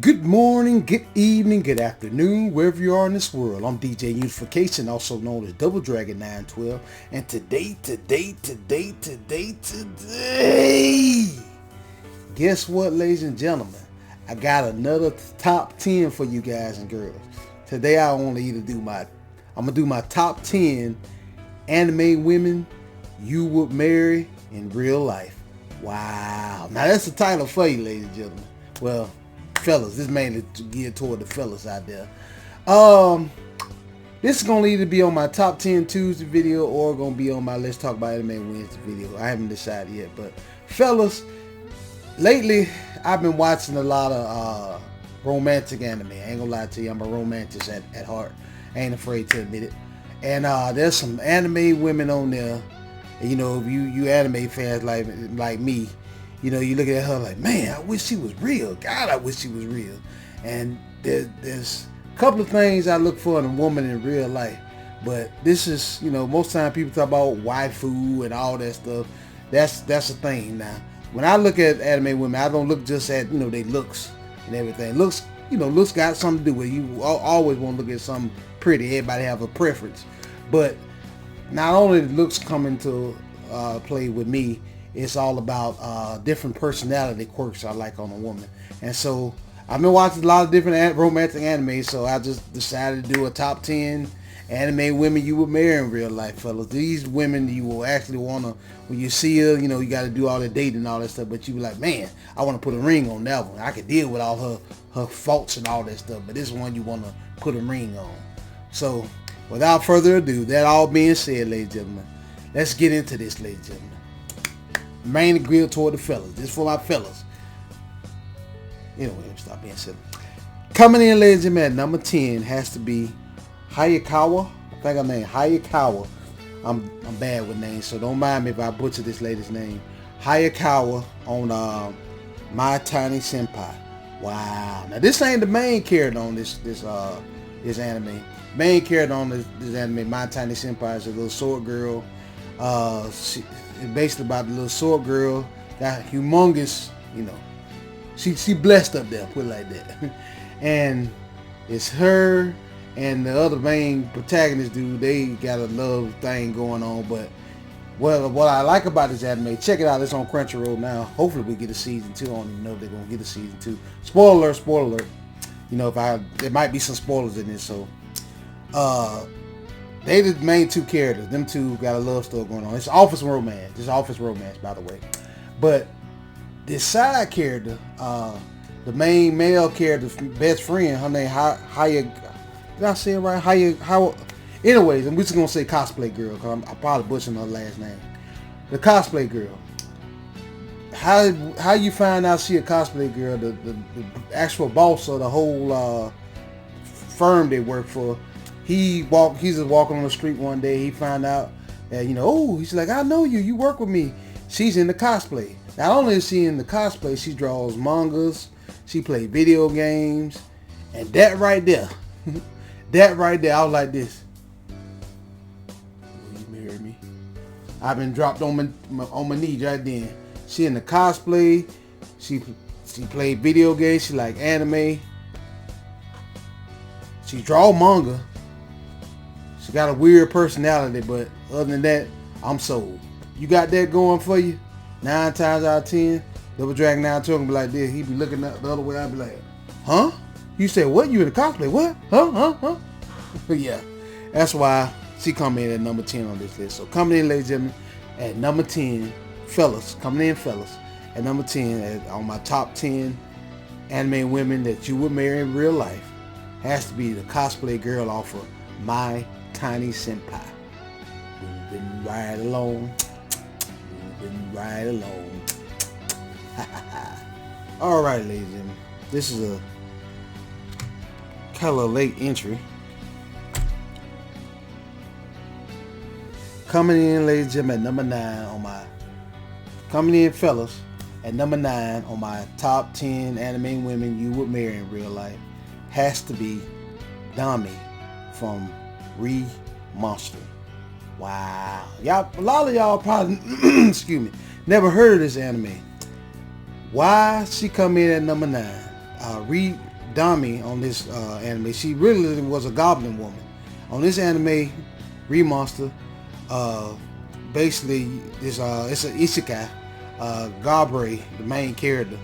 Good morning, good evening, good afternoon, wherever you are in this world. I'm DJ Unification, also known as Double Dragon 912. And today, guess what, ladies and gentlemen? I got another top 10 for you guys and girls. Today I'm gonna do my top 10 anime women you would marry in real life. Wow. Now that's the title for you, ladies and gentlemen. Well, fellas, this is mainly geared toward the fellas out there. Um, this is gonna either be on my top 10 Tuesday video or gonna be on my Let's Talk About Anime Wednesday video. I haven't decided yet, but fellas, lately I've been watching a lot of romantic anime. I ain't gonna lie to you, I'm a romantic at heart. I ain't afraid to admit it. And there's some anime women on there. And, you know, if you anime fans like me, you know, you look at her like, man, I wish she was real. God, I wish she was real. And there's a couple of things I look for in a woman in real life. But this is, you know, most time people talk about waifu and all that stuff. That's a thing now. When I look at anime women, I don't look just at, you know, their looks and everything. Looks got something to do with it. You always want to look at something pretty. Everybody have a preference. But not only the looks come into play with me, it's all about different personality quirks I like on a woman. And so I've been watching a lot of different romantic anime, so I just decided to do a top 10 anime women you would marry in real life, fellas. These women you will actually want to, when you see her, you know, you got to do all the dating and all that stuff, but you be like, man, I want to put a ring on that one. I could deal with all her faults and all that stuff, but this one you want to put a ring on. So without further ado, that all being said, ladies and gentlemen, let's get into this, ladies and gentlemen. Mainly geared toward the fellas. This is for my fellas. Anyway, let me stop being silly. Coming in, ladies and gentlemen, at number 10 has to be Hayakawa. I think her name Hayakawa. I'm bad with names, so don't mind me if I butcher this lady's name. Hayakawa on My Tiny Senpai. Wow. Now this ain't the main character on this anime. Main character on this anime, My Tiny Senpai, is a little sword girl. It's basically about the little sword girl, that humongous, you know, she blessed up there, put it like that. And it's her and the other main protagonist dude, they got a love thing going on. But what I like about this anime, check it out, it's on Crunchyroll now. Hopefully we get a season 2. I don't even know if they're gonna get a season 2. Spoiler alert. You know, there might be some spoilers in this, so they the main two characters. Them two got a love story going on. It's office romance. By the way. But this side character, the main male character's best friend, her name did I say it right? Anyways, I'm just gonna say cosplay girl, cause I'm probably butchering her last name. The cosplay girl. How you find out she a cosplay girl? The actual boss of the whole firm they work for. He's just walking on the street one day. He found out that, you know, oh, he's like, I know you. You work with me. She's in the cosplay. Not only is she in the cosplay, she draws mangas. She plays video games. And that right there, I was like this. Will you marry me? I've been dropped on my knees right then. She in the cosplay. She played video games. She like anime. She draw manga. She got a weird personality, but other than that, I'm sold. You got that going for you? 9 times out of 10, Double Dragon 912 gonna be like this. He be looking the other way. I'd be like, huh? You said what? You in the cosplay? What? Huh? Yeah, that's why she come in at number 10 on this list. So coming in, ladies and gentlemen, at number 10, fellas, at number 10 on my top 10 anime women that you would marry in real life has to be the cosplay girl off of My Tiny Senpai. Moving right along. Alright, ladies and gentlemen. This is a kind of late entry. Coming in, ladies and gentlemen, at number 9 on my... Coming in, fellas, at number 9 on my top 10 anime women you would marry in real life has to be Dami from Re Monster. Wow. Y'all, a lot of y'all probably, excuse me, never heard of this anime. Why she come in at number 9? Reed Dami on this anime. She really was a goblin woman. On this anime, remaster, basically it's an isekai. Gabre, the main character,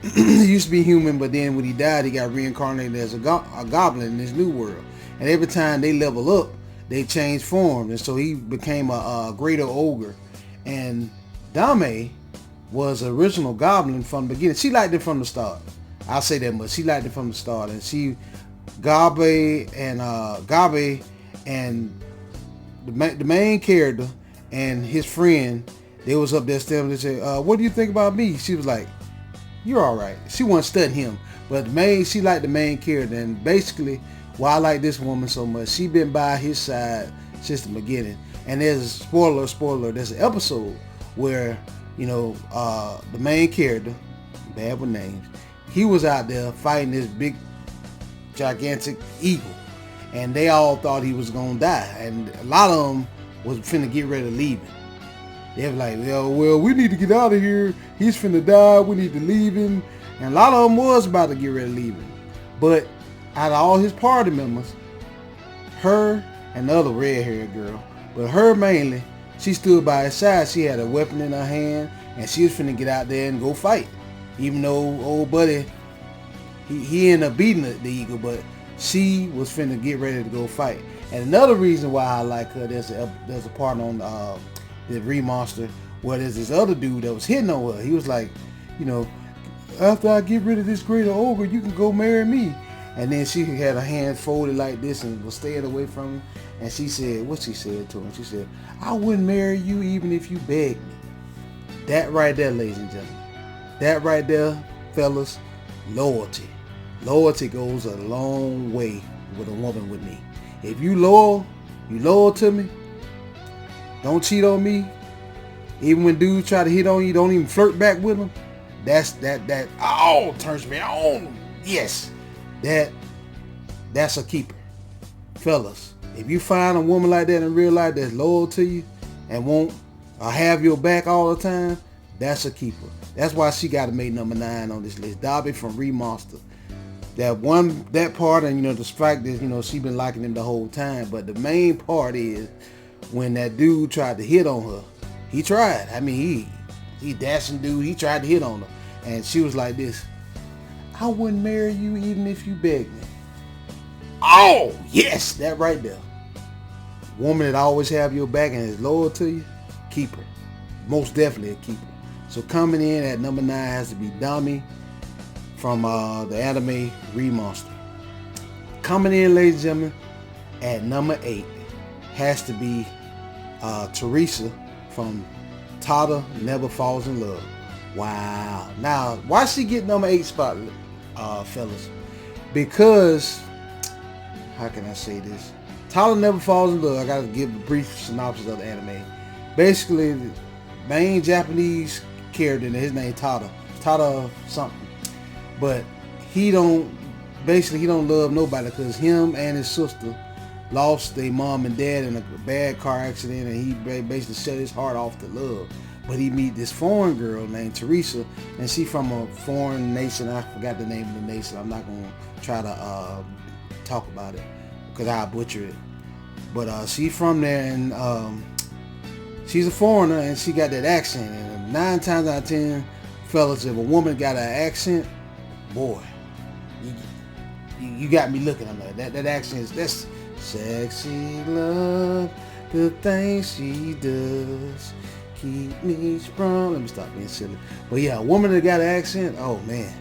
he used to be human, but then when he died, he got reincarnated as a goblin in this new world. And every time they level up, they change form, and so he became a greater ogre. And Dame was an original goblin from the beginning. She liked it from the start. I'll say that much. She liked it from the start, and Gabe and the main character and his friend, they was up there standing and said, "What do you think about me?" She was like, "You're all right." She wasn't studying him, but she liked the main character, and basically, why I like this woman so much, she been by his side since the beginning. And there's a spoiler. There's an episode where the main character, bad with names, he was out there fighting this big, gigantic eagle, and they all thought he was gonna die, and a lot of them was finna get ready to leave him. They were like, well, we need to get out of here. He's finna die. We need to leave him. And a lot of them was about to get ready to leave him. But out of all his party members, her and the other red-haired girl, but her mainly, she stood by his side. She had a weapon in her hand, and she was finna get out there and go fight. Even though old buddy, he ended up beating the eagle, but she was finna get ready to go fight. And another reason why I like her, there's a part on the remaster where there's this other dude that was hitting on her. He was like, after I get rid of this greater ogre, you can go marry me. And then she had her hands folded like this and was staying away from him. And she said, what she said to him? She said, "I wouldn't marry you even if you begged me." That right there, ladies and gentlemen. That right there, fellas, loyalty. Loyalty goes a long way with a woman with me. If you loyal to me, don't cheat on me. Even when dudes try to hit on you, don't even flirt back with them. That turns me on. Yes. That's a keeper. Fellas, if you find a woman like that in real life that's loyal to you and won't have your back all the time, that's a keeper. That's why she got to make number 9 on this list. Dobby from Remaster. That part, and the fact that she been liking him the whole time. But the main part is when that dude tried to hit on her. He tried. I mean, he dashing dude. He tried to hit on her, and she was like this: "I wouldn't marry you even if you begged me." Oh yes, that right there. Woman that always have your back and is loyal to you, keeper. Most definitely a keeper. So coming in at number 9 has to be Dami from the anime Remaster. Coming in, ladies and gentlemen, at number 8 has to be Teresa from Tada Never Falls in Love. Wow. Now, why she get number 8 spot, fellas? Because, how can I say this? Tada Never Falls in Love, I gotta give a brief synopsis of the anime. Basically, the main Japanese character, his name Tada something. But he don't love nobody because him and his sister lost their mom and dad in a bad car accident, and he basically shut his heart off to love. But he meet this foreign girl named Teresa, and she from a foreign nation. I forgot the name of the nation. I'm not gonna try to talk about it because I'll butcher it. But she from there, and she's a foreigner, and she got that accent. And 9 times out of 10, fellas, if a woman got an accent, boy, you got me looking at her. That accent that's sexy love, the things she does keep me strong. Let me stop being silly. But yeah, a woman that got an accent, oh man.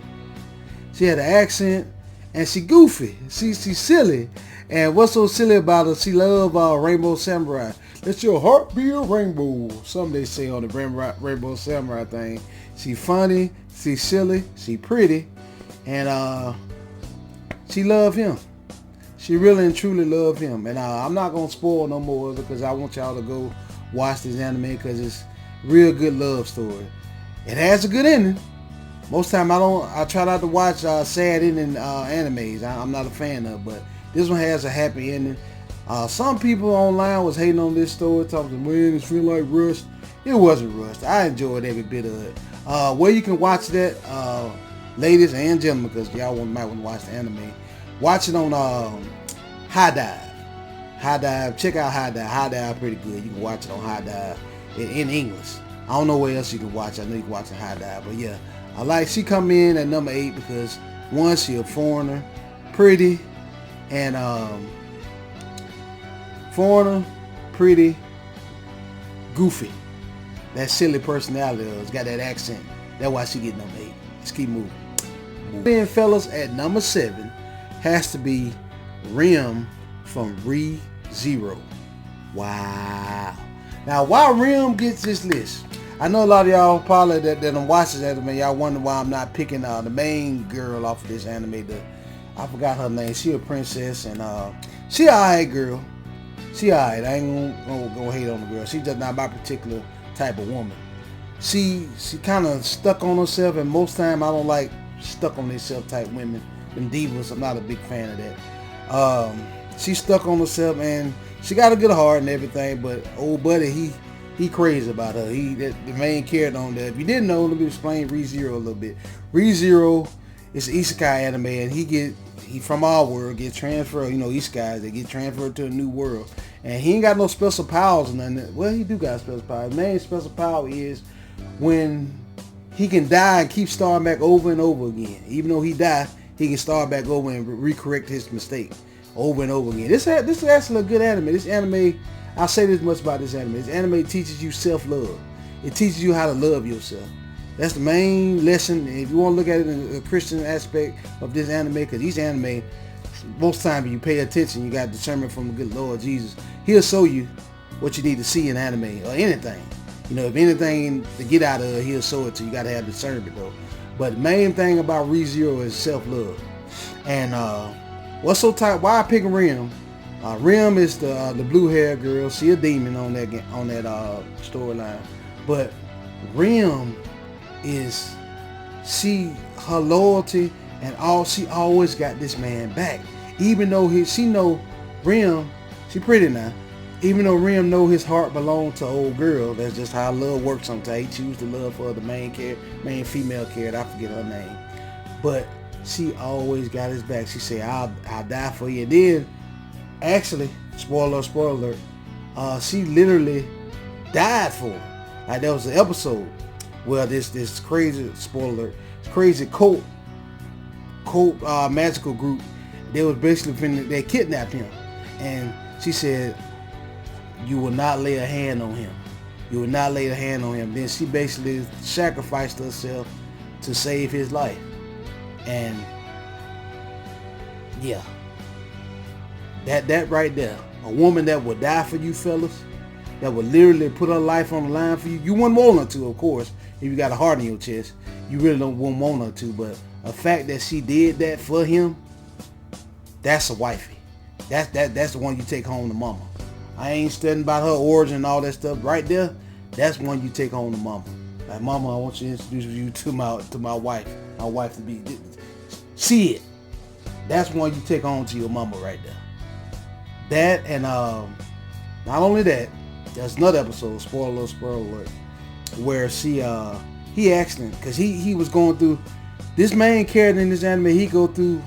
She had an accent and she goofy. She's silly. And what's so silly about her, she love Rainbow Samurai. Let your heart be a rainbow. Some they say on the Rainbow Samurai thing. She funny, she silly, she pretty, and she love him. She really and truly love him. And I'm not going to spoil no more because I want y'all to go watch this anime because it's real good love story. It has a good ending. Most time I try not to watch sad ending animes. I'm not a fan of, but this one has a happy ending. Some people online was hating on this story, talking, man, it feel like rushed. It wasn't rushed. I enjoyed every bit of it. Where you can watch that, ladies and gentlemen, because y'all might want to watch the anime, watch it on High Dive. High Dive, check out High Dive. High Dive pretty good. You can watch it on High Dive in English. I don't know where else you can watch it. I know you can watch it High Dive, but yeah, I like she come in at number 8 because one, she a foreigner, pretty, and foreigner, pretty, goofy. That silly personality has got that accent. That's why she get number 8. Let's keep moving. Then fellas, at number 7 has to be Rim from ReZero. Wow. Now why Rim gets this list? I know a lot of y'all probably that don't watch this anime, y'all wonder why I'm not picking the main girl off of this anime. I forgot her name. She a princess, and she alright girl. She alright. I ain't gonna hate on the girl. She just not my particular type of woman. She kind of stuck on herself, and most time I don't like stuck on themselves type women. Them divas, I'm not a big fan of that. She stuck on herself, and she got a good heart and everything, but old buddy, he crazy about her. The main character on that. If you didn't know, let me explain ReZero a little bit. ReZero is an isekai anime, and he from our world get transferred. You know, isekais, they get transferred to a new world, and he ain't got no special powers or nothing. Well, he do got special powers. His main special power is when he can die and keep starting back over and over again. Even though he died, he can start back over and recorrect his mistake over and over again. This is actually a good anime. This anime, I'll say this much about this anime. This anime teaches you self-love. It teaches you how to love yourself. That's the main lesson. If you want to look at it in a Christian aspect of this anime, because these anime, most times you pay attention, you got discernment from the good Lord Jesus. He'll show you what you need to see in anime or anything. You know, if anything to get out of it, he'll show it to you. You got to have discernment though. But the main thing about ReZero is self-love. And what's so tight? Why I pick Rim? Rim is the blue-haired girl. She a demon on that storyline. But Rim is her loyalty and all. She always got this man back, even though she know Rim. She pretty now. Even though Rim know his heart belongs to old girl. That's just how love works. Sometimes he choose to love for the main female character. I forget her name, but she always got his back. She said, "I'll die for you." And then, actually, spoiler alert, she literally died for him. Like there was an episode where this crazy spoiler, crazy cult magical group, they was basically they kidnapped him, and she said, "You will not lay a hand on him. You will not lay a hand on him." Then she basically sacrificed herself to save his life. And yeah, that right there, a woman that would die for you fellas, that would literally put her life on the line for you. You wouldn't want her to, of course, if you got a heart in your chest. You really wouldn't want her to, but the fact that she did that for him, that's a wifey. That's the one you take home to mama. I ain't studying about her origin and all that stuff. Right there, that's one you take home to mama. Like, mama, I want you to introduce you to my wife. My wife to be. See it. That's one you take home to your mama right there. That and not only that, there's another episode, spoiler alert, where he asked because he was going through, this main character in this anime, he go through,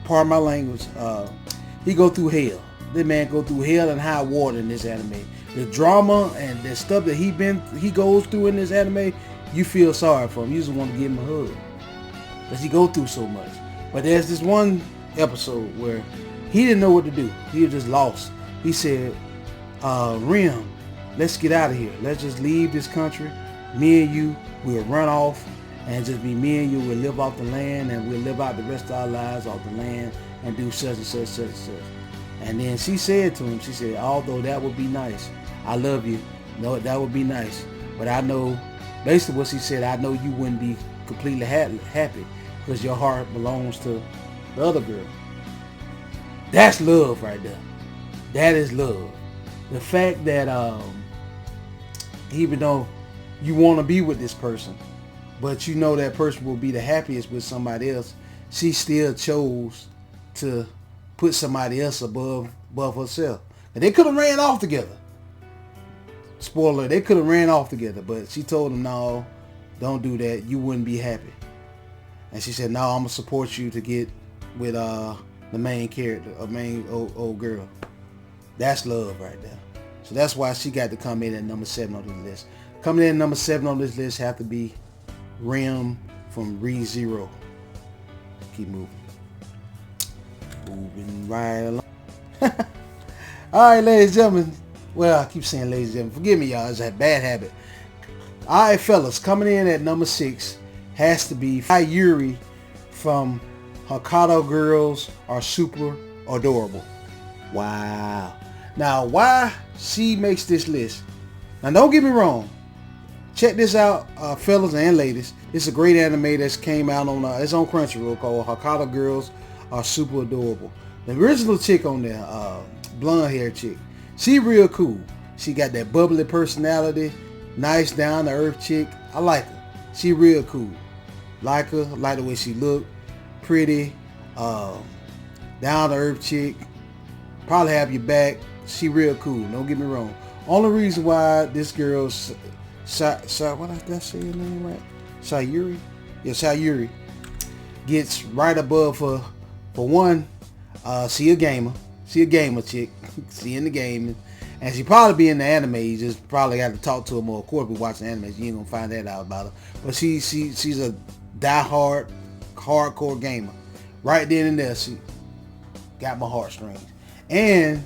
pardon my language, he go through hell. This man go through hell and high water in this anime. The drama and the stuff that he goes through in this anime, you feel sorry for him. You just want to give him a hug, because he go through so much. But there's this one episode where he didn't know what to do. He was just lost. He said, Rim, let's get out of here. Let's just leave this country. Me and you, we'll run off and just be me and you. We'll live off the land, and we'll live out the rest of our lives off the land and do such and such, such and such. And then she said to him, she said, although that would be nice, I love you. No, that would be nice. But I know, basically what she said, I know you wouldn't be completely happy because your heart belongs to the other girl. That's love right there. That is love. The fact that even though you want to be with this person, but you know that person will be the happiest with somebody else, she still chose to put somebody else above herself. And they could have ran off together. Spoiler, they could have ran off together, but she told him, no, don't do that. You wouldn't be happy. And she said, no, I'm gonna support you to get with the main character, a main old girl. That's love right there. So that's why she got to come in at number 7 on this list. Coming in at number 7 on this list have to be Rim from ReZero. Keep moving. Moving right along. Alright, ladies and gentlemen. Well, I keep saying ladies and gentlemen. Forgive me, y'all. It's a bad habit. Alright, fellas. Coming in at number 6 has to be Yuri from Hakata Girls Are Super Adorable. Wow. Now, why she makes this list? Now, don't get me wrong. Check this out, fellas and ladies. It's a great anime that came out on it's on Crunchyroll called Hakata Girls Are Super Adorable. The original chick on there, blonde hair chick, she real cool. She got that bubbly personality, nice down to earth chick. I like her. She real cool. Like her, like the way she look, pretty, down to earth chick. Probably have your back. She real cool. Don't get me wrong. Only reason why this girl's what did I say her name right? Sayuri? Yeah, Sayuri gets right above her. For one, she a gamer. She a gamer chick. She in the gaming. And she probably be in the anime. You just probably got to talk to her more. Of course, we watching anime. You ain't gonna find that out about her. But she's a die-hard, hardcore gamer. Right then and there, she got my heartstrings. And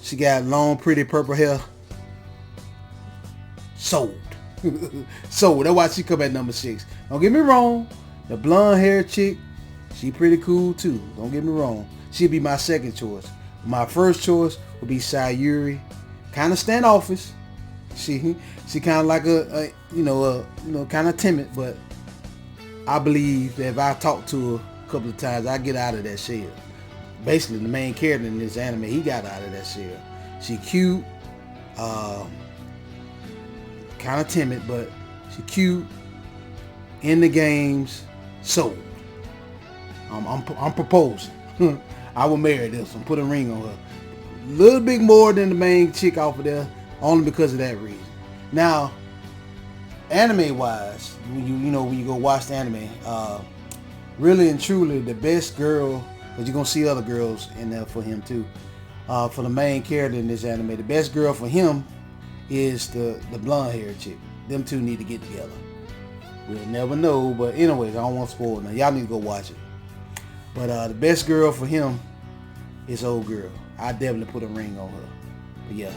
she got long, pretty purple hair. Sold. Sold. That's why she come at number 6. Don't get me wrong. The blonde hair chick, she pretty cool too. Don't get me wrong. She'd be my second choice. My first choice would be Sayuri. Kind of standoffish. She kind of like a kind of timid, but I believe that if I talk to her a couple of times, I get out of that shell. Basically, the main character in this anime, he got out of that shell. She cute, kind of timid, but she cute. In the games, sold. I'm proposing. I will marry this one. Put a ring on her. A little bit more than the main chick off of there, only because of that reason. Now, anime wise, when you go watch the anime, really and truly the best girl, because you're gonna see other girls in there for him too. For the main character in this anime, the best girl for him is the blonde hair chick. Them two need to get together. We'll never know, but anyways, I don't want to spoil it now. Y'all need to go watch it. But the best girl for him is old girl. I definitely put a ring on her. But yeah,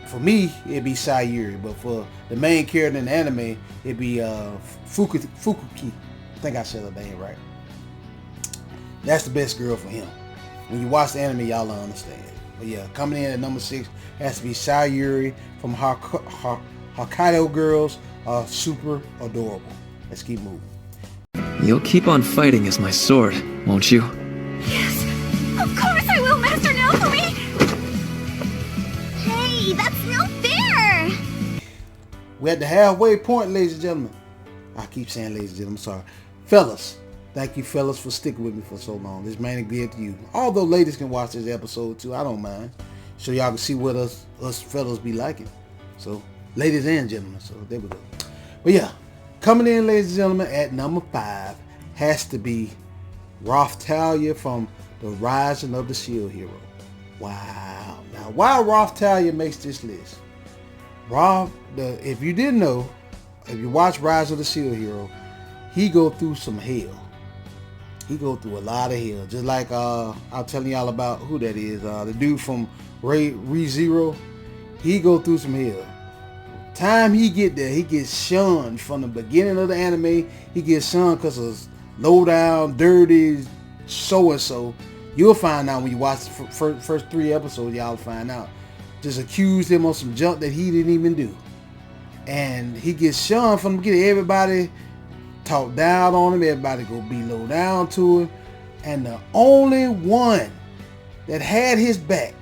for me, it'd be Sayuri. But for the main character in the anime, it'd be Fukuki. I think I said her name right. That's the best girl for him. When you watch the anime, y'all will understand. But yeah, coming in at number 6 has to be Sayuri from Hokkaido Girls Are Super Adorable. Let's keep moving. You'll keep on fighting as my sword, won't you? Yes, of course I will, Master Naofumi! Hey, that's no fair! We're at the halfway point, ladies and gentlemen. I keep saying ladies and gentlemen, I'm sorry. Fellas, thank you fellas for sticking with me for so long. This mainly good to you. Although ladies can watch this episode too, I don't mind. So y'all can see what us fellas be liking. So, ladies and gentlemen, so there we go. But yeah, coming in, ladies and gentlemen, at number 5 has to be Talia from The Rising of the Shield Hero. Wow. Now, why Talia makes this list? If you didn't know, if you watch Rise of the Shield Hero, he go through some hell. He go through a lot of hell. Just like I'm telling y'all about who that is. The dude from ReZero, he go through some hell. Time he get there, he gets shunned from the beginning of the anime. He gets shunned because of low down, dirty, so-and-so. You'll find out when you watch the first 3 episodes, y'all find out. Just accused him of some junk that he didn't even do. And he gets shunned from the beginning. Everybody talk down on him. Everybody go be low down to him. And the only one that had his back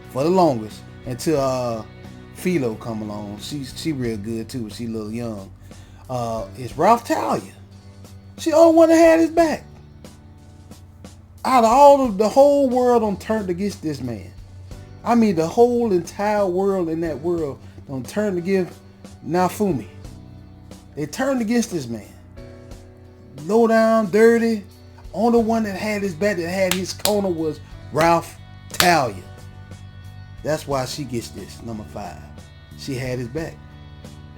for the longest until Philo come along. She real good too. She a little young. Is Talia. She the only one that had his back. Out of all of the whole world on turned against this man. I mean the whole entire world in that world on turned to give Naofumi. They turned against this man. low down, dirty. Only one that had his back, that had his corner, was Ralph Talia. That's why she gets this, number 5. She had his back.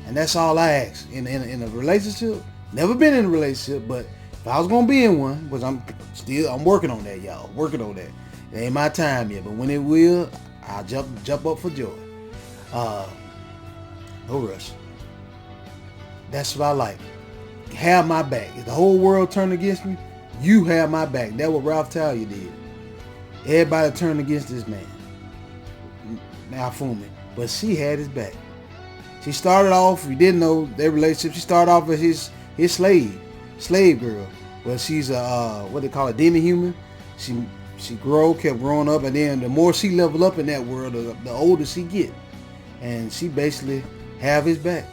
And that's all I ask. In a relationship, never been in a relationship, but if I was going to be in one, because I'm working on that, y'all. Working on that. It ain't my time yet, but when it will, I'll jump up for joy. No rush. That's what I like. Have my back. If the whole world turned against me, you have my back. That's what Ralph Talia did. Everybody turned against this man. Now fool me. But she had his back. She started off, if you didn't know their relationship, she started off as his slave girl. Well, she's a, what they call a demi-human. She kept growing up, and then the more she leveled up in that world, the older she get. And she basically have his back.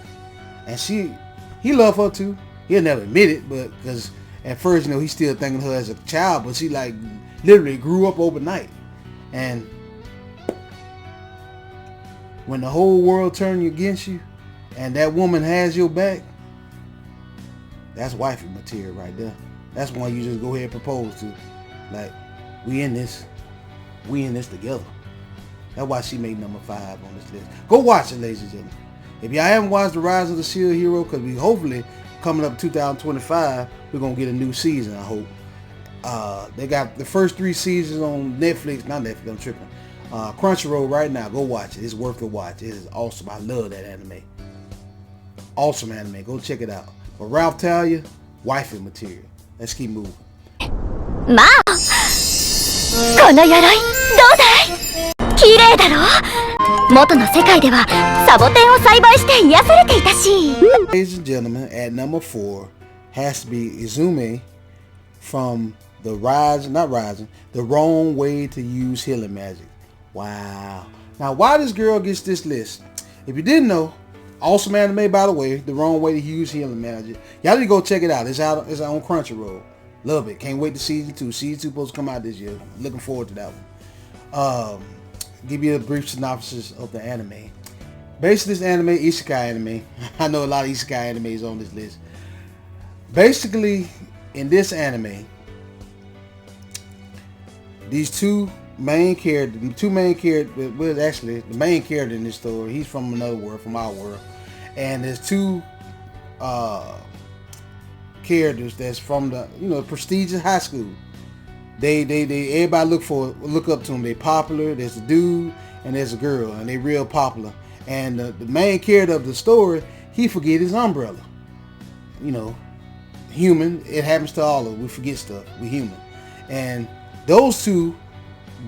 And he loved her too. He'll never admit it, but because at first, he's still thinking of her as a child, but she like literally grew up overnight. And when the whole world turns against you and that woman has your back, that's wifey material right there. That's one you just go ahead and propose to. Like, we in this together. That's why she made number 5 on this list. Go watch it, ladies and gentlemen. If y'all haven't watched The Rise of the Shield Hero, because we hopefully coming up 2025, we're going to get a new season, I hope. They got the first 3 seasons on Netflix. Not Netflix, I'm tripping. Crunchyroll right now. Go watch it. It's worth the watch. It is awesome. I love that anime. Awesome anime. Go check it out. But Ralph Talia, wifey material. Let's keep moving. まあ、この鎧どうだい？綺麗だろ？元の世界ではサボテンを栽培して癒されていたし。Ladies and gentlemen, at number 4 has to be Isamu from The Wrong Way to Use Healing Magic. Wow. Now, why this girl gets this list? If you didn't know, awesome anime, by the way, The Wrong Way to Use Healing Magic. Y'all need to go check it out. It's out on Crunchyroll. Love it. Can't wait to season 2. Season 2 supposed to come out this year. Looking forward to that one. Give you a brief synopsis of the anime. Basically, this anime, isekai anime. I know a lot of isekai animes on this list. Basically, in this anime, these two main characters, well, actually, the main character in this story, he's from another world, from our world. And there's 2 characters that's from the, prestigious high school. They everybody look up to them. They popular. There's a dude and there's a girl, and they real popular. And the main character of the story, he forget his umbrella. Human. It happens to all of us. We forget stuff. We human. And those 2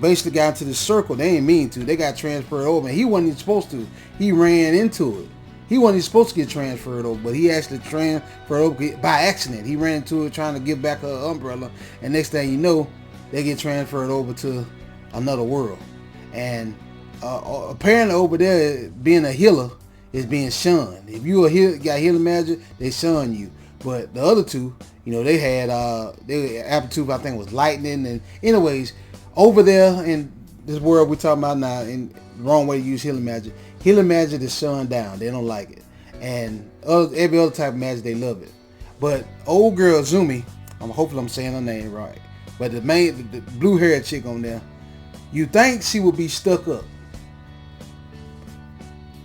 basically got into this circle. They ain't mean to. They got transferred over, and he wasn't even supposed to. He ran into it. He wasn't even supposed to get transferred over, but he actually transferred over by accident. He ran into it trying to give back her umbrella, and next thing you know, they get transferred over to another world. And apparently over there, being a healer is being shunned. If you got healing magic, they shun you. But the other 2, they had aptitude, I think it was lightning. And anyways, over there in this world we're talking about now, in the wrong way to use healing magic is shunned down. They don't like it. And every other type of magic, they love it. But old girl Zumi, hopefully I'm saying her name right, but the blue haired chick on there, you think she would be stuck up.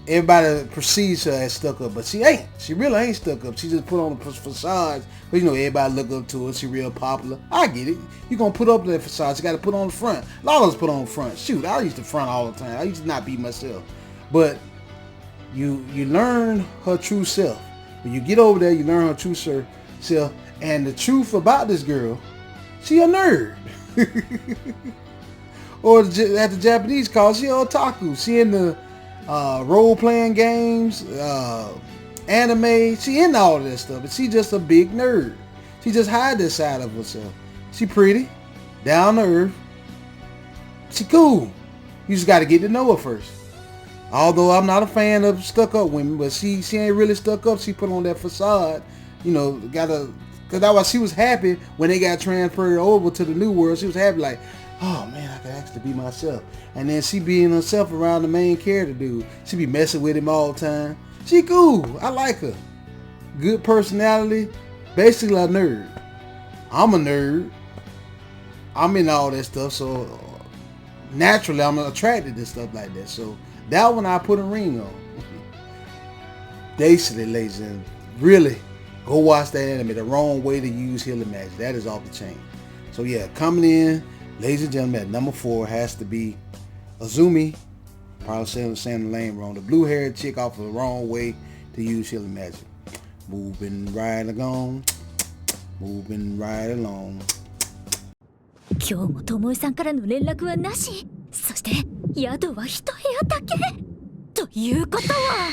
Everybody perceives her as stuck up, but she ain't. She really ain't stuck up. She just put on the facade. But everybody look up to her. She real popular. I get it. You gonna put up that facade. You got to put on the front. A lot of us put on the front. Shoot, I used to front all the time. I used to not be myself. But you learn her true self. When you get over there, you learn her true self. And the truth about this girl, she a nerd. Or as the Japanese call, she an otaku. She in the role-playing games, anime. She into all of that stuff, but she just a big nerd. She just hide this side of herself. She pretty, down to earth. She cool. You just got to get to know her first. Although I'm not a fan of stuck-up women, but she ain't really stuck up. She put on that facade. Because that's why she was happy when they got transferred over to the new world. She was happy like, oh man, I can actually be myself. And then she being herself around the main character dude. She be messing with him all the time. She cool. I like her. Good personality. Basically a nerd. I'm a nerd. I'm in all that stuff, so naturally I'm attracted to stuff like that. So that one I put a ring on. Basically, ladies and really, go watch that anime. The wrong way to use healing magic. That is off the chain. So yeah, coming in, ladies and gentlemen, at number 4 has to be Azumi. Probably saying the name wrong. The blue-haired chick off of the wrong way to use healing magic. Moving right along. Moving right along. 今日も友井さんからの連絡はなし。そして宿は一部屋だけ。ということは。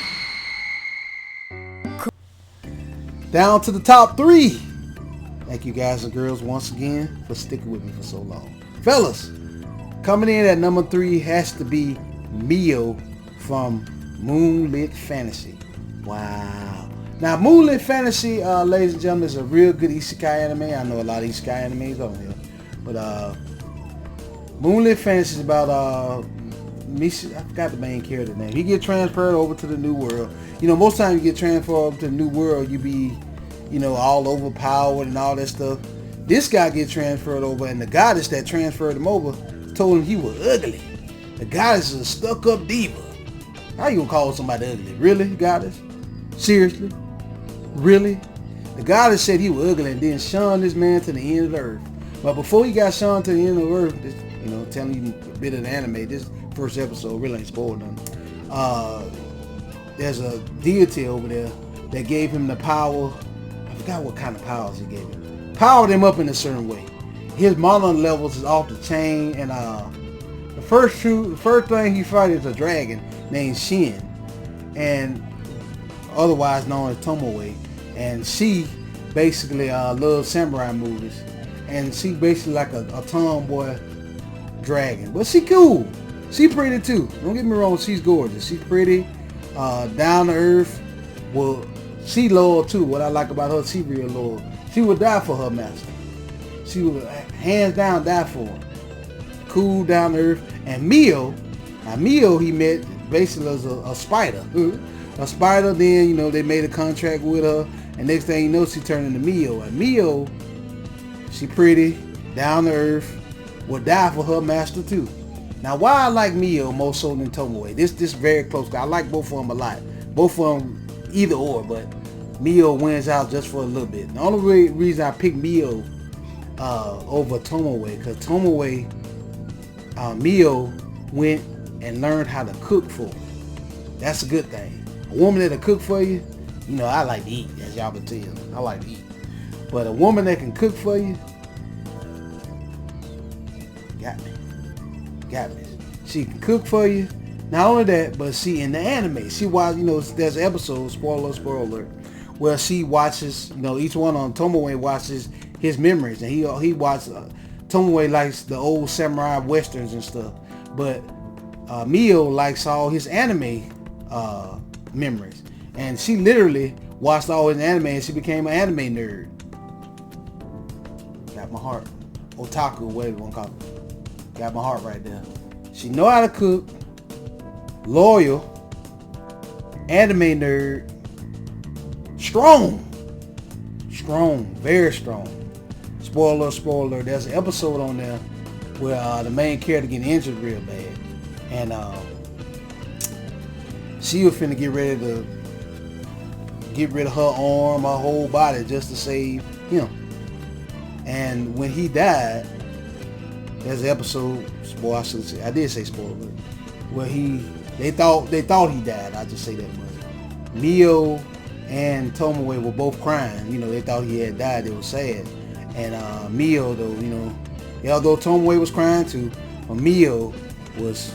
Down to the top 3. Thank you guys and girls once again for sticking with me for so long. Fellas, coming in at number 3 has to be Mio from Moonlit Fantasy. Wow. Now, Moonlit Fantasy, ladies and gentlemen, is a real good isekai anime. I know a lot of isekai animes on here. But Moonlit Fantasy is about I forgot the main character name. He get transferred over to the new world. You know, most times you get transferred over to the new world, you be, you know, all overpowered and all that stuff. This guy get transferred over, and the goddess that transferred him over told him he was ugly. The goddess is a stuck-up diva. How you gonna call somebody ugly? Really, goddess? Seriously? Really? The goddess said he was ugly and then shunned this man to the end of the earth. But before he got shunned to the end of the earth, this, you know, telling you a bit of the anime, this first episode really ain't spoiled nothing. There's a deity over there that gave him the power. I forgot what kind of powers he gave him. Powered him up in a certain way. His mana levels is off the chain, and the first thing he fights is a dragon named Shin, and otherwise known as Tomoe, and she basically loves samurai movies, and she basically like a tomboy dragon, but she cool. She pretty too. Don't get me wrong, she's gorgeous. She's pretty, down to earth. Well, she loyal too. What I like about her, she real loyal. She would die for her master. She would hands down die for him. Cool, down to earth. And Mio, now Mio he met basically as a spider. A spider, then, you know, they made a contract with her, and next thing you know, she turned into Mio. And Mio, she pretty, down to earth, would die for her master too. Now, why I like Mio more so than Tomoe? This very close. I like both of them a lot. Both of them either or, but Mio wins out just for a little bit. The only reason I picked Mio over Tomoe, because Tomoe, Mio went and learned how to cook for her. That's a good thing. A woman that'll cook for you, you know, I like to eat, as y'all can tell. I like to eat. But a woman that can cook for you, got me. She can cook for you. Not only that, but she in the anime, she watch, you know, there's episodes, spoiler, where she watches, you know, each one on Tomoe watches his memories, and he watches, Tomoe likes the old samurai westerns and stuff, but Mio likes all his anime memories, and she literally watched all his anime, and she became an anime nerd. Got my heart. Otaku, whatever you want to call it. Got my heart right there. She know how to cook, loyal, anime nerd, strong, very strong. Spoiler, there's an episode on there where the main character get injured real bad, and she was finna get ready to get rid of her arm, her whole body, just to save him. And when he died, there's an episode, I did say spoiler, where they thought he died. I just say that much. Mio and Tomoe were both crying. You know, they thought he had died. They were sad. And Mio, though, you know, although Tomoe was crying too, Mio was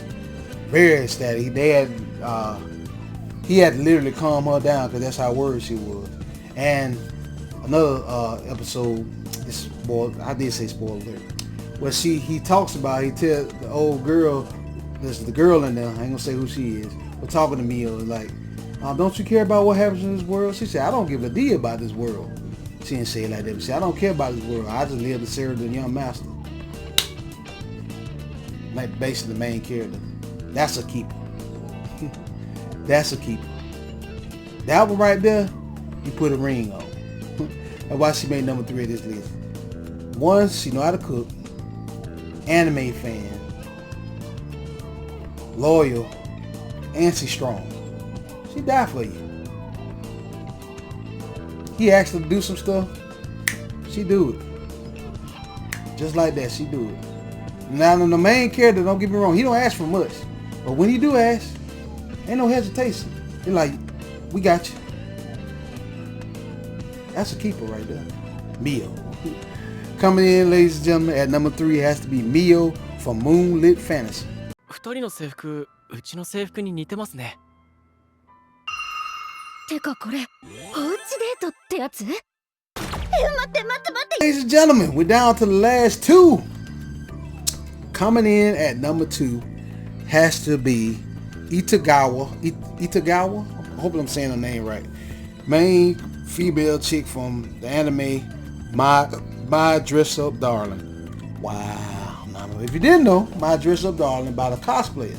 very ecstatic. He had to literally calm her down, because that's how worried she was. And another episode, I did say spoiler, where he talks about, he tells the old girl, there's the girl in there, I ain't gonna say who she is, but talking to Mio, like, don't you care about what happens in this world? She said, I don't give a D about this world. She didn't say it like that, but she said, I don't care about this world. I just live to serve the young master. Like, basically the main character. That's a keeper. That's a keeper. That one right there, you put a ring on. That's why she made number 3 of this list. One, she know how to cook. Anime fan. Loyal. And she's strong. She died for you. He asked her to do some stuff. She do it. Just like that, she do it. Now the main character, don't get me wrong, he don't ask for much. But when he do ask, ain't no hesitation. He like, we got you. That's a keeper right there. Mio. Coming in, ladies and gentlemen, at number 3 has to be Mio from Moonlit Fantasy. 二人の制服、うちの制服に似てますね。てかこれ、おうちデートってやつ？待って。 Ladies and gentlemen, we're down to the last 2. Coming in at number 2 has to be Itagawa. Itagawa? I hope I'm saying her name right. Main female chick from the anime My Dress Up Darling. Wow. Now, if you didn't know, My Dress Up Darling about a cosplayer.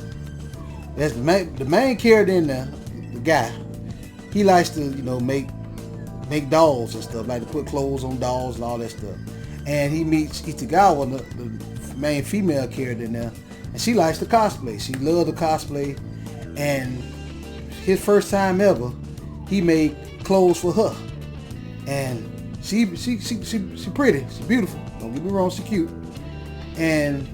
That's the main character in there, the guy. He likes to, make dolls and stuff, like to put clothes on dolls and all that stuff. And he meets Itagawa, the main female character in there, and she likes to cosplay. She loves to cosplay, and his first time ever, he made clothes for her. And she pretty, she's beautiful. Don't get me wrong, she's cute. And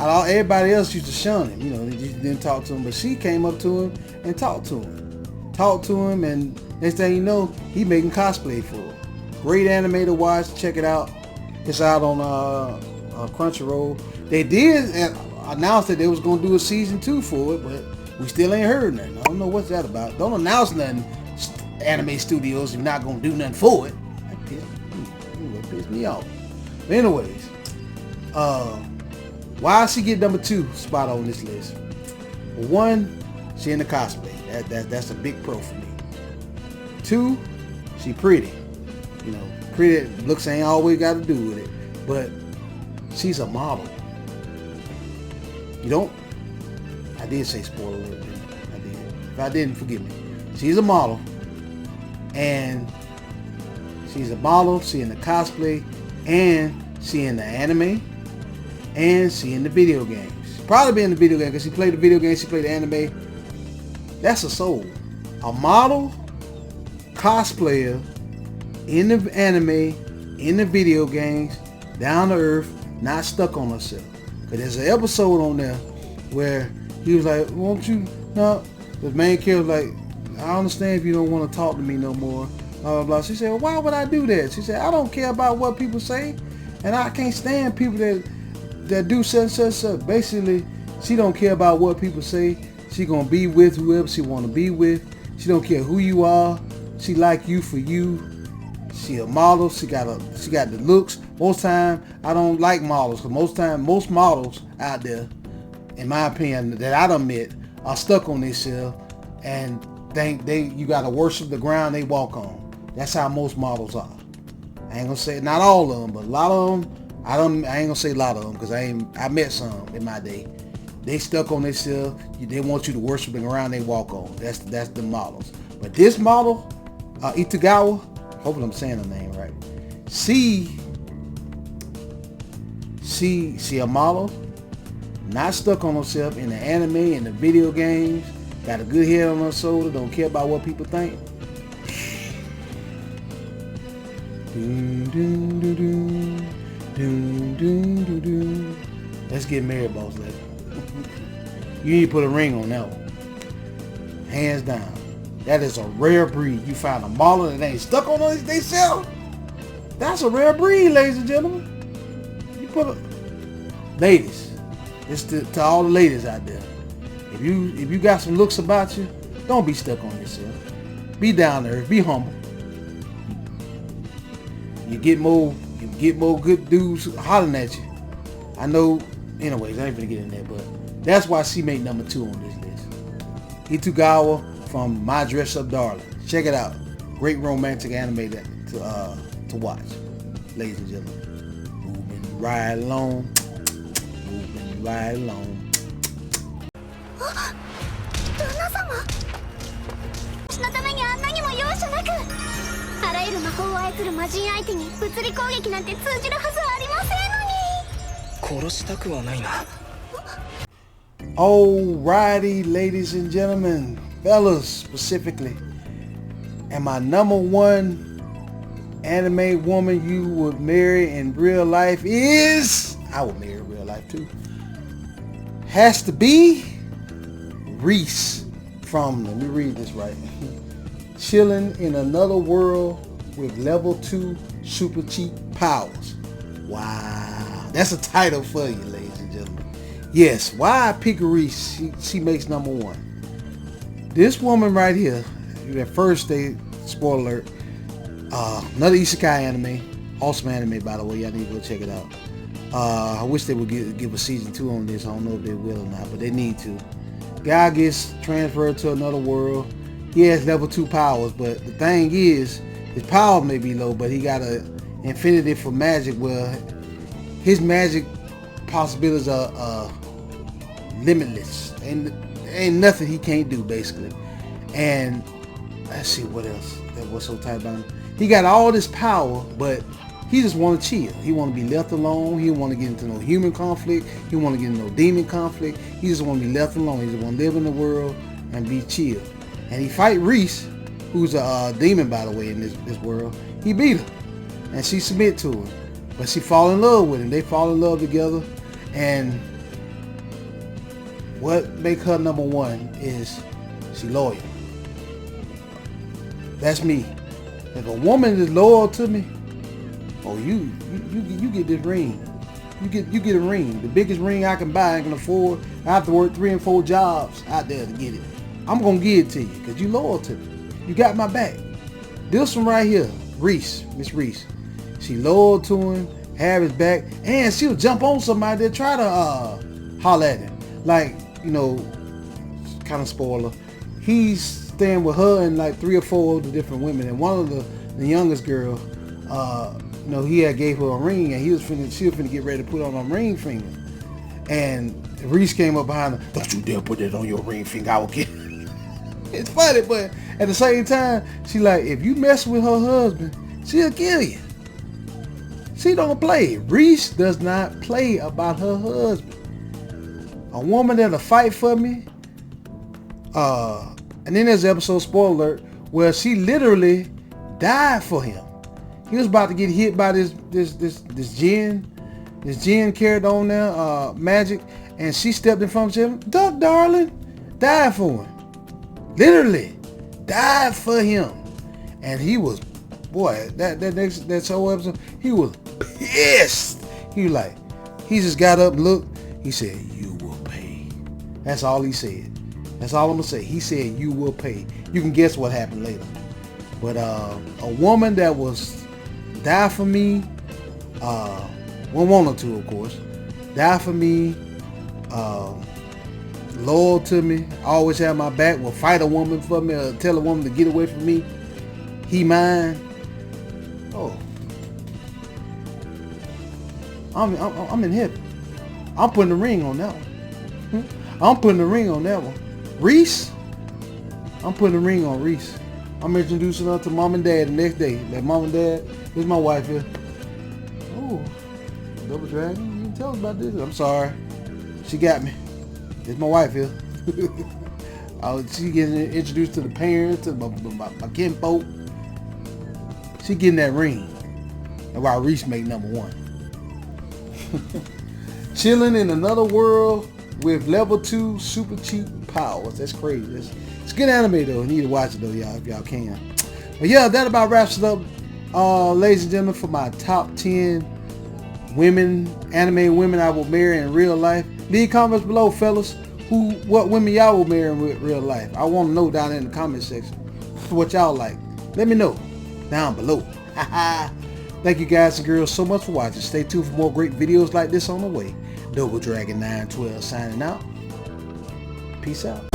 everybody else used to shun him, they just didn't talk to him. But she came up to him and talked to him, and next thing you know, he making cosplay for her. Great anime to watch. Check it out. It's out on Crunchyroll. They did announce that they was gonna do a season 2 for it, but we still ain't heard nothing. I don't know what's that about. Don't announce nothing, anime studios. You're not gonna do nothing for it. That pissed me off. But anyways, why she get number 2 spot on this list? Well, 1, she in the cosplay. That's a big pro for me. 2, she pretty. Pretty looks ain't always got to do with it, but she's a model. I did say spoiler alert. I did. If I didn't, forgive me. She's a model, and she's a model. She in the cosplay, and she in the anime, and she in the video games. She probably be in the video game because she played the video game. She played the anime. That's a soul. A model, cosplayer, in the anime, in the video games, down to earth, not stuck on herself. Because there's an episode on there where he was like, won't you, no, the main character was like, I understand if you don't want to talk to me no more, blah, blah, blah. She said, well, why would I do that? She said, I don't care about what people say, and I can't stand people that do such. Basically, she don't care about what people say. She gonna be with whoever she wanna be with. She don't care who you are. She like you for you. She a model. She got the looks. Most time I don't like models because most models out there, in my opinion, that I done met, are stuck on themselves and think you gotta worship the ground they walk on. That's how most models are. I ain't gonna say not all of them, but a lot of them. I ain't gonna say a lot of them because I met some in my day. They stuck on themselves. They want you to worship the ground they walk on. That's the models. But this model, Itagawa, hopefully I'm saying her name right. She a model, not stuck on herself in the anime and the video games. Got a good head on her shoulder. Don't care about what people think. Let's get married, boss lady. You need to put a ring on that one. Hands down. That is a rare breed. You find a model that ain't stuck on themselves. That's a rare breed, ladies and gentlemen. You put a... Ladies, this to all the ladies out there. If you got some looks about you, don't be stuck on yourself. Be down to earth. Be humble. You get more good dudes hollering at you. I know. Anyways, I ain't gonna get in there, but that's why she made number 2 on this list. Itagawa from My Dress Up Darling. Check it out. Great romantic anime to watch, ladies and gentlemen. Moving right along. Moving right along. 旦那様、私のためにあんなにも容赦なく、あらゆる魔法を操る魔人相手に物理攻撃なんて通じるはずはありま Alrighty, ladies and gentlemen, fellas specifically, and my number one anime woman you would marry in real life is, I would marry in real life too, has to be Reese from, let me read this right, Chilling in Another World with Level 2 Super Cheap Powers. Wow, that's a title for you, ladies and gentlemen. Yes, why I pick Reese? She makes number one. This woman right here, at first they, spoiler alert, another isekai anime, awesome anime by the way, y'all need to go check it out. I wish they would give a season 2 on this. I don't know if they will or not, but they need to. Guy gets transferred to another world. He has level 2 powers, but the thing is, his power may be low, but he got an infinity for magic where his magic possibilities are limitless, and ain't nothing he can't do basically. And let's see what else that was so tight about him. He got all this power, but he just want to chill. He want to be left alone. He don't want to get into no human conflict. He want to get into no demon conflict. He just want to be left alone. He just want to live in the world and be chill. And he fight Reese, who's a demon by the way in this world. He beat her, and she submit to him. But she fall in love with him. They fall in love together, and what make her number one is she loyal. That's me. If a woman is loyal to me, oh, you get this ring. You get a ring. The biggest ring I can buy, I can afford. I have to work 3 and 4 jobs out there to get it. I'm gonna give it to you because you loyal to me. You got my back. This one right here, Reese, Miss Reese. She loyal to him, have his back, and she'll jump on somebody that try to holler at him. Like, you know, kind of spoiler. He's staying with her and like 3 or 4 other different women, and one of the youngest girl, you know, he had gave her a ring, and she was finna get ready to put on a ring finger, and Reese came up behind her. Don't you dare put that on your ring finger! I will get. It's funny, but at the same time, she like, if you mess with her husband, she'll kill you. She don't play. Reese does not play about her husband. A woman that'll fight for me. And then there's an episode, spoiler alert, where she literally died for him. He was about to get hit by this Jin character on there, Magic, and she stepped in front of him. Duck, darling, died for him. Literally died for him, and he was, boy, that whole episode, he was pissed. He just got up and looked. He said, "You will pay." That's all he said. That's all I'm gonna say. He said, "You will pay." You can guess what happened later. But a woman that was die for me, one or two, of course, die for me, loyal to me, always have my back, will fight a woman for me, or tell a woman to get away from me. He mine. Oh, I'm in heaven. I'm putting the ring on that one. I'm putting the ring on that one. Reese, I'm putting the ring on Reese. I'm introducing her to mom and dad the next day. Like, mom and dad, this is my wife here. Oh, double dragon, you didn't tell us about this. I'm sorry. She got me. This is my wife here. She getting introduced to the parents, to my kinfolk. She getting that ring. That's why Reese make number one. Chilling in Another World with level 2 super cheap powers. That's crazy. It's good anime though. You need to watch it though, y'all, if y'all can. But yeah, that about wraps it up, ladies and gentlemen, for my top 10 anime women I will marry in real life. Leave comments below, fellas. What women y'all will marry in real life. I want to know down in the comment section what y'all like. Let me know down below. Thank you guys and girls so much for watching. Stay tuned for more great videos like this on the way. Double Dragon 912 signing out. Peace out.